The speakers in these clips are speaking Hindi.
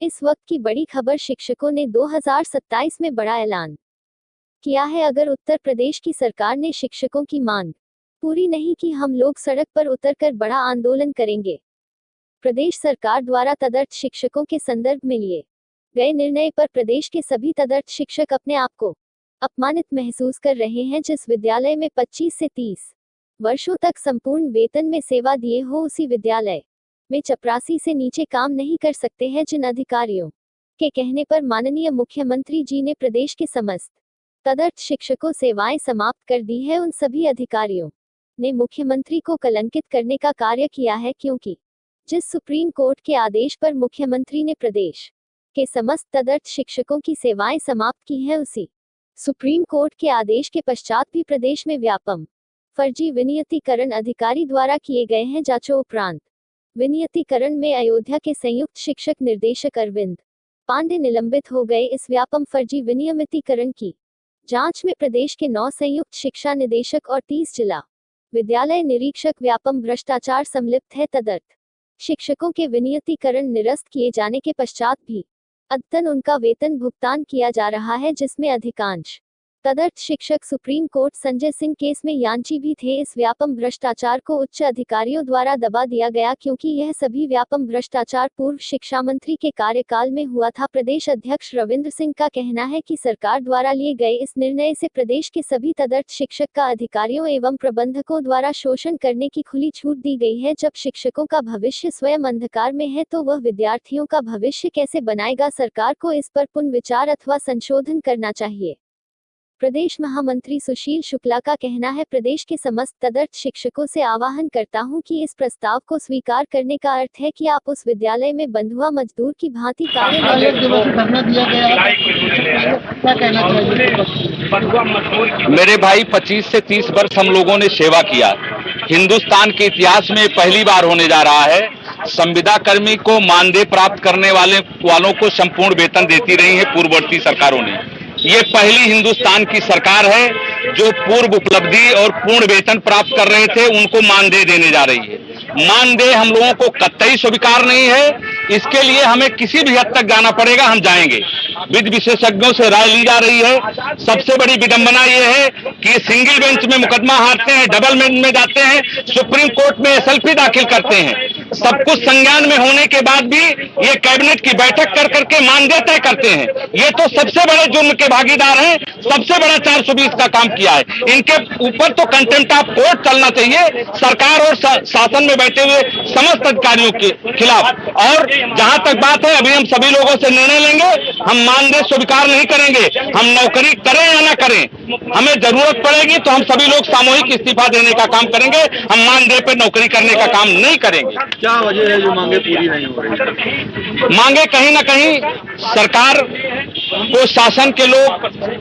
इस वक्त की बड़ी खबर। शिक्षकों ने 2027 में बड़ा ऐलान किया है। अगर उत्तर प्रदेश की सरकार ने शिक्षकों की मांग पूरी नहीं की, हम लोग सड़क पर उतरकर बड़ा आंदोलन करेंगे। प्रदेश सरकार द्वारा तदर्थ शिक्षकों के संदर्भ में लिए गए निर्णय पर प्रदेश के सभी तदर्थ शिक्षक अपने आप को अपमानित महसूस कर रहे हैं। जिस विद्यालय में 25 से 30 वर्षों तक संपूर्ण वेतन में सेवा दिए हो, उसी विद्यालय में चपरासी से नीचे काम नहीं कर सकते हैं। जिन अधिकारियों के कहने पर माननीय मुख्यमंत्री जी ने प्रदेश के समस्त तदर्थ शिक्षकों सेवाएं समाप्त कर दी है, उन सभी अधिकारियों ने मुख्यमंत्री को कलंकित करने का कार्य किया है। क्योंकि जिस सुप्रीम कोर्ट के आदेश पर मुख्यमंत्री ने प्रदेश के समस्त तदर्थ शिक्षकों की सेवाएं समाप्त की हैं, उसी सुप्रीम कोर्ट के आदेश के पश्चात भी प्रदेश में व्यापम फर्जी विनियतीकरण अधिकारी द्वारा किए गए हैं। जांचों उपरांत विनियतीकरण में अयोध्या के संयुक्त शिक्षक निर्देशक अरविंद पांडे निलंबित हो गए। इस व्यापम फर्जी विनियमितीकरण की जांच में प्रदेश के 9 संयुक्त शिक्षा निदेशक और 30 जिला विद्यालय निरीक्षक व्यापम भ्रष्टाचार संलिप्त है। तदर्थ शिक्षकों के विनियतीकरण निरस्त किए जाने के पश्चात भी अद्यतन उनका वेतन भुगतान किया जा रहा है, जिसमें अधिकांश तदर्थ शिक्षक supreme court Sanjay Singh case में याची भी थे। इस व्यापम भ्रष्टाचार को उच्च अधिकारियों द्वारा दबा दिया गया, क्योंकि यह सभी व्यापम भ्रष्टाचार पूर्व शिक्षा मंत्री के कार्यकाल में हुआ था। प्रदेश अध्यक्ष रविंद्र सिंह का कहना है कि सरकार द्वारा लिए गए इस निर्णय से प्रदेश के सभी तदर्थ शिक्षक का अधिकारियों एवं प्रबंधकों द्वारा शोषण करने की खुली छूट दी गई है। जब शिक्षकों का भविष्य स्वयं अंधकार में है, तो वह विद्यार्थियों का भविष्य कैसे बनाएगा? सरकार को इस पर पुनर्विचार अथवा संशोधन करना चाहिए। प्रदेश महामंत्री सुशील शुक्ला का कहना है, प्रदेश के समस्त तदर्थ शिक्षकों से आह्वान करता हूं कि इस प्रस्ताव को स्वीकार करने का अर्थ है कि आप उस विद्यालय में बंधुआ मजदूर की भांति कार्य मेरे भाई 25 से 30 वर्ष हम लोगों ने सेवा किया। हिंदुस्तान के इतिहास में पहली बार होने जा रहा है। संविदा कर्मी को मानदेय प्राप्त करने वालों को संपूर्ण वेतन देती रही है पूर्ववर्ती सरकारों ने। ये पहली हिंदुस्तान की सरकार है जो पूर्व उपलब्धि और पूर्ण वेतन प्राप्त कर रहे थे उनको मानदेय देने जा रही है। मानदेय हम लोगों को कतई स्वीकार नहीं है। इसके लिए हमें किसी भी हद तक जाना पड़ेगा, हम जाएंगे। विधि विशेषज्ञों से राय ली जा रही है। सबसे बड़ी विडंबना यह है कि सिंगल बेंच में मुकदमा हारते हैं, डबल बेंच में जाते हैं, सुप्रीम कोर्ट में एसएलपी दाखिल करते हैं। सब कुछ संज्ञान में होने के बाद भी ये कैबिनेट की बैठक कर करके मानदेय तय करते हैं। ये तो सबसे बड़े जुर्म के भागीदार हैं। सबसे बड़ा 420 का काम किया है। इनके ऊपर तो कंटेम्प्ट ऑफ कोर्ट चलना चाहिए सरकार और शासन में बैठे हुए समस्त अधिकारियों के खिलाफ। और जहां तक बात है, अभी हम सभी लोगों से निर्णय लेंगे। हम मानदेय स्वीकार नहीं करेंगे। हम नौकरी करें या ना करें, हमें जरूरत पड़ेगी तो हम सभी लोग सामूहिक इस्तीफा देने का काम करेंगे। हम मानदेय पर नौकरी करने का काम नहीं करेंगे। क्या वजह है जो मांगे पूरी नहीं हो रही? मांगे कहीं ना कहीं सरकार को शासन के लोग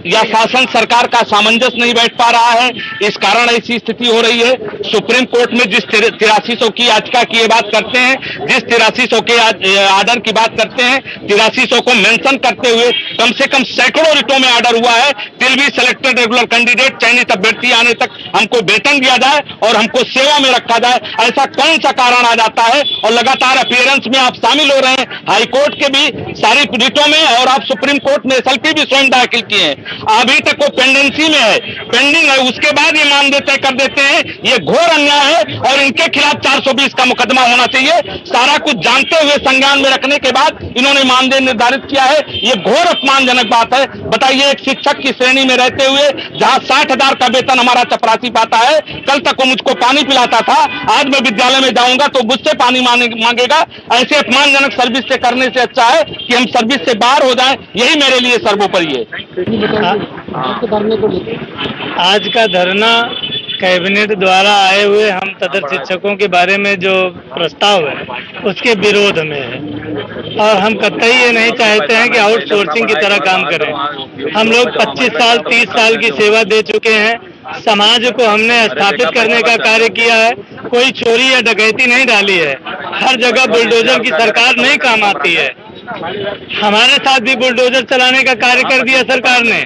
या शासन सरकार का सामंजस्य नहीं बैठ पा रहा है, इस कारण ऐसी स्थिति हो रही है। सुप्रीम कोर्ट में जिस 8300 की याचिका की ये बात करते हैं, जिस 8300 के आर्डर की बात करते हैं, 8300 को मेंशन करते हुए कम से कम सैकड़ों रिटों में आर्डर हुआ है। Till be selected regular candidate, चयनित अभ्यर्थी आने तक हमको वेतन दिया जाए और हमको सेवा में रखा जाए। ऐसा कौन सा कारण आ जाता है? और लगातार अपीयरेंस में आप शामिल हो रहे हैं, हाई कोर्ट के भी सारी रिटों में, और आप सुप्रीम कोर्ट में एसएलपी भी स्वयं दाखिल किए हैं। अभी तक वो पेंडेंसी में है, पेंडिंग है। उसके बाद ये मानदेय तय कर देते हैं। ये घोर अन्याय है और इनके खिलाफ 420 का मुकदमा होना चाहिए। सारा कुछ जानते हुए संज्ञान में रखने के बाद इन्होंने मानदेय निर्धारित किया है। ये घोर अपमानजनक बात है। बताइए, एक शिक्षक की श्रेणी में रहते हुए जहां 60,000 का वेतन हमारा चपरासी पाता है, कल तक वो मुझको पानी पिलाता था, आज मैं विद्यालय में जाऊंगा तो मुझसे पानी मांगेगा। ऐसे अपमानजनक सर्विस से करने से अच्छा है कि हम सर्विस से बाहर हो जाएं। यही मेरे लिए सर्वोपरि है। आज का धरना कैबिनेट द्वारा आए हुए हम तदर्थ शिक्षकों के बारे में जो प्रस्ताव है उसके विरोध में है। और हम कतई ये नहीं चाहते हैं कि आउटसोर्सिंग की तरह काम करें। हम लोग 25 साल 30 साल की सेवा दे चुके हैं। समाज को हमने स्थापित करने का कार्य किया है। कोई चोरी या डकैती नहीं डाली है। हर जगह बुलडोजर की सरकार नहीं काम आती है। हमारे साथ भी बुलडोजर चलाने का कार्य कर दिया सरकार ने।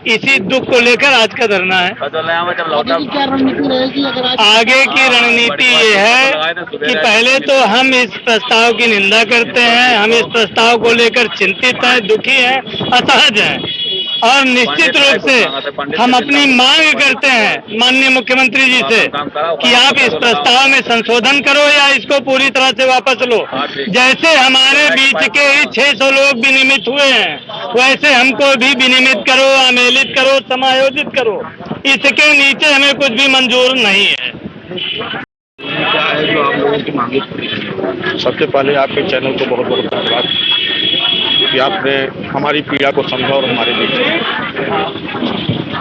इसी दुख को लेकर आज का धरना है। क्या रणनीति रहेगी अगर आज आगे की रणनीति ये है कि पहले तो हम इस प्रस्ताव की निंदा करते हैं, हम इस प्रस्ताव को लेकर चिंतित हैं, दुखी हैं, असहज हैं और निश्चित रूप से हम अपनी मांग करते हैं माननीय मुख्यमंत्री जी से कि आप इस प्रस्ताव में संशोधन करो या इसको पूरी तरह से वापस लो। जैसे हमारे बीच के ही 600 लोग विनियमित हुए हैं वैसे हमको भी विनियमित करो, आमेलित करो, समायोजित करो। इसके नीचे हमें कुछ भी मंजूर नहीं है। क्या है जो आप लोगों की मांगे पूरी नहीं? सबसे पहले आपके चैनल को बहुत बहुत धन्यवाद कि आपने हमारी पीड़ा को समझा और हमारे बीच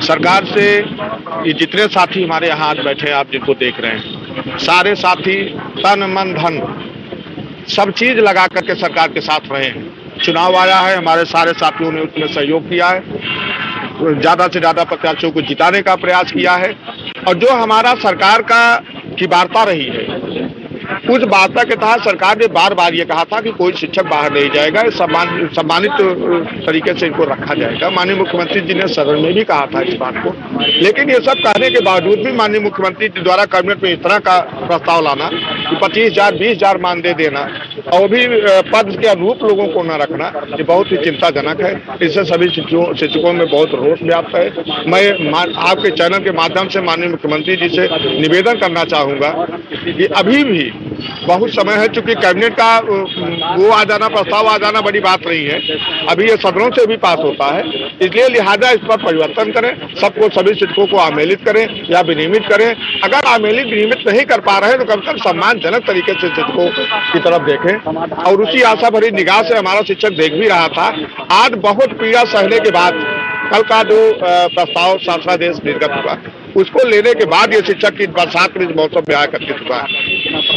सरकार से ये जितने साथी हमारे यहाँ आज बैठे हैं, आप जिनको देख रहे हैं, सारे साथी तन मन धन सब चीज लगा करके सरकार के साथ रहे हैं। चुनाव आया है, हमारे सारे साथियों ने उसमें सहयोग किया है, ज्यादा से ज्यादा प्रत्याशियों को जिताने का प्रयास किया है और जो हमारा सरकार की वार्ता रही है उस वार्ता के तहत सरकार ने बार बार ये कहा था कि कोई शिक्षक बाहर नहीं जाएगा, सम्मानित तरीके से इनको रखा जाएगा। माननीय मुख्यमंत्री जी ने सदन में भी कहा था इस बात को, लेकिन ये सब कहने के बावजूद भी माननीय मुख्यमंत्री जी द्वारा कैबिनेट में इस तरह का प्रस्ताव लाना कि 25,000 20,000 मानदेय देना और भी पद के अनुरूप लोगों को न रखना, ये बहुत ही चिंताजनक है। इससे सभी शिक्षकों में बहुत रोष व्याप्त है। मैं आपके चैनल के माध्यम से माननीय मुख्यमंत्री जी से निवेदन करना चाहूँगा कि अभी भी बहुत समय है, चूंकि कैबिनेट का वो आ जाना, प्रस्ताव आ जाना बड़ी बात नहीं है, अभी ये सदनों से भी पास होता है, इसलिए लिहाजा इस पर परिवर्तन करें, सबको सभी शिक्षकों को आमेलित करें या विनियमित करें। अगर आमेलित विनियमित नहीं कर पा रहे तो कम से कम सम्मानजनक तरीके से शिक्षकों की तरफ देखें और उसी आशा भरी निगाह से हमारा शिक्षक देख भी रहा था। आज बहुत पीड़ा सहने के बाद कल का जो प्रस्ताव शासनादेश निर्गत हुआ उसको लेने के बाद ये शिक्षक की बरसात के मौसम में आकर के चुका है।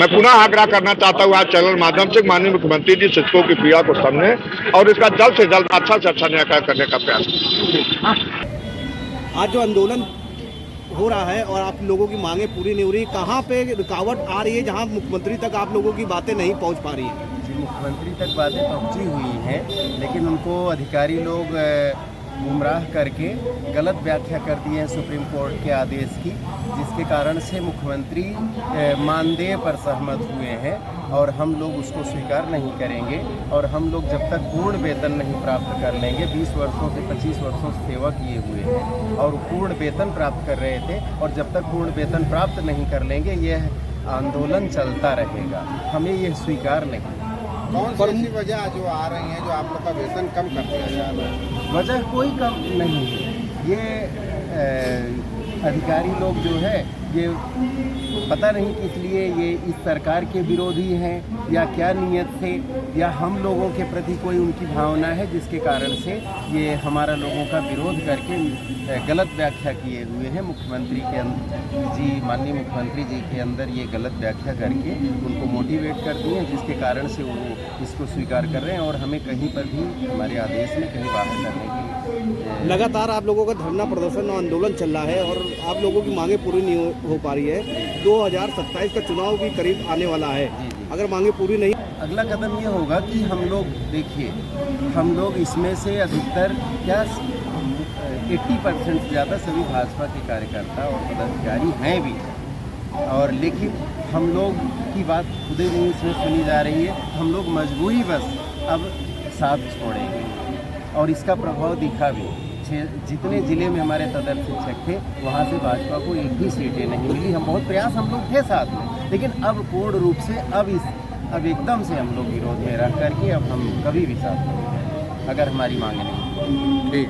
मैं पुनः आग्रह करना चाहता हूँ आज चैनल माध्यम से माननीय मुख्यमंत्री जी शिक्षकों की पीड़ा को समझे और इसका जल्द से जल्द अच्छा से अच्छा न्याय करने का प्रयास करें। आज जो आंदोलन हो रहा है और आप लोगों की मांगे पूरी नहीं हो रही, कहाँ पे रुकावट आ रही है जहाँ मुख्यमंत्री तक आप लोगों की बातें नहीं पहुँच पा रही है? जी, मुख्यमंत्री तक बातें पहुँची हुई हैं, लेकिन उनको अधिकारी लोग गुमराह करके गलत व्याख्या कर दी है सुप्रीम कोर्ट के आदेश की, जिसके कारण से मुख्यमंत्री मानदेय पर सहमत हुए हैं और हम लोग उसको स्वीकार नहीं करेंगे। और हम लोग जब तक पूर्ण वेतन नहीं प्राप्त कर लेंगे, 20 वर्षों से 25 वर्षों से सेवा किए हुए हैं और पूर्ण वेतन प्राप्त कर रहे थे, और जब तक पूर्ण वेतन प्राप्त नहीं कर लेंगे यह आंदोलन चलता रहेगा। हमें यह स्वीकार नहीं। कौन सी वजह जो आ रही है जो आप लोग का वेतन कम कर दिया जा रहा है? वजह कोई कम नहीं है। ये अधिकारी लोग जो है ये पता नहीं किस लिए ये इस सरकार के विरोधी हैं या क्या नियत से, या हम लोगों के प्रति कोई उनकी भावना है जिसके कारण से ये हमारा लोगों का विरोध करके गलत व्याख्या किए हुए हैं। मुख्यमंत्री के जी माननीय मुख्यमंत्री जी के अंदर ये गलत व्याख्या करके उनको मोटिवेट कर दिए, जिसके कारण से वो इसको स्वीकार कर रहे हैं और हमें कहीं पर भी हमारे आदेश में कहीं बाहर करने की लगातार आप लोगों का धरना प्रदर्शन और आंदोलन चल रहा है और आप लोगों की मांगे पूरी नहीं हो पा रही है। 2027 का चुनाव भी करीब आने वाला है, अगर मांगे पूरी नहीं, अगला कदम ये होगा कि हम लोग देखिए, हम लोग इसमें से अधिकतर क्या 80% से ज़्यादा सभी भाजपा के कार्यकर्ता और पदाधिकारी हैं भी, और लेकिन हम लोग की बात खुद ही नहीं इसमें सुनी जा रही है। हम लोग मजबूरी बस अब साथ छोड़ेंगे और इसका प्रभाव दिखा भी। जितने ज़िले में हमारे तदर्थ शिक्षक थे वहाँ से भाजपा को एक भी सीटें नहीं मिली। हम बहुत प्रयास हम लोग थे साथ में, लेकिन अब पूर्ण रूप से अब एकदम से हम लोग विरोध में रह करके अब हम कभी भी साथ नहीं, अगर हमारी मांगे नहीं। ठीक।